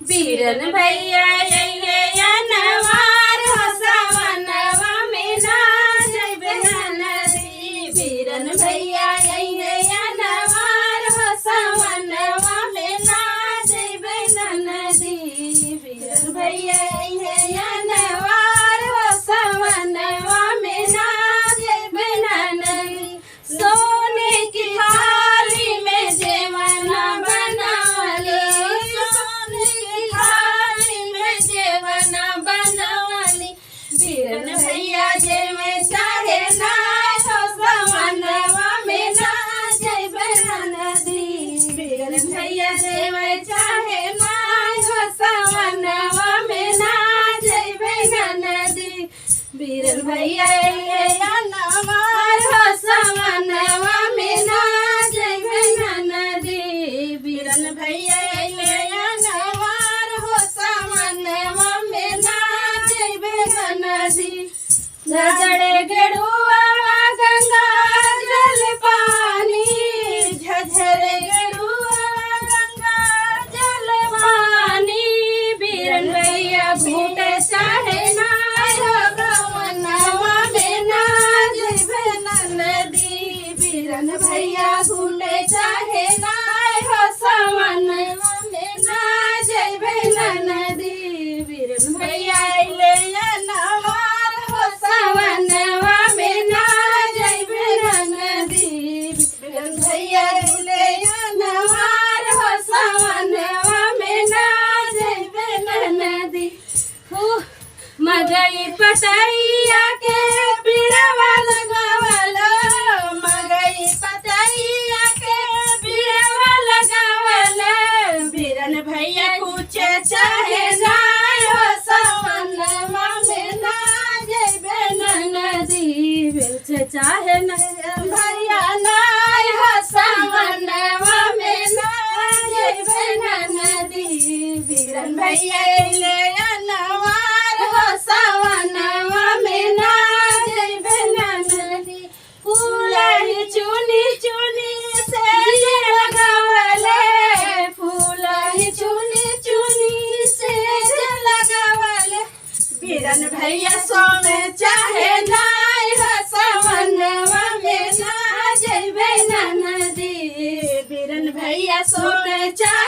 बीरन भैया अइहे अनवार हो सवनवा में ना जइबे नदी। बीरन भैया अइहे अनवार हो सवनवा में ना जइबे नदी। बीरन भैया अइहे अनवार हो सवनवा में ना जइबे नदी। सोने की थाली में जेवना बनावली, बीरन भैया जेवे चाहे ना हो सवनवा में ना जइबे नदी। बीरन भैया जेवे चाहे ना हो सवनवा में ना जइबे नदी। बीरन भैया अइहे अनवार हो सवनवा में ना जइबे नदी। बीरन भैया अइहे अनवार हो सवनवा में ना जइबे नदी। झझड़े गेरुआ गंगा जल पानी, झझड़े गेरुआ गंगा जल पानी। बीरन भैया घूटे चाहे ना हो सवनवा में ना जइबे नदी। बीरन भैया घूटे चाहे ना हो सवनवा में ना जइबे नदी। बीरन भैया अइले अनवार हो सवनवा में ना जइबे नदी। बीरन भैया अइले अनवार हो सवनवा में ना जइबे नदी। मगई पतैया के पिड़वा लगावलो, मगई पतैया के पिड़वा लगावलो। बीरन भैया कुछ चाहे ना हो सवनवा में ना जइबे नदी। बेलचे चाहे ना भैया ना हो सवनवा में ना जइबे नदी। बीरन भैया अइले अनवार हो सवनवा में ना जइबे नदी। फूलही चुनी चुनी से लगावले, फूलही चुनी चुनी से लगावले। बीरन भैया सोमे चाहे ना हो सवनवा में ना जइबे नदी। बीरन भैया सोमे चाहे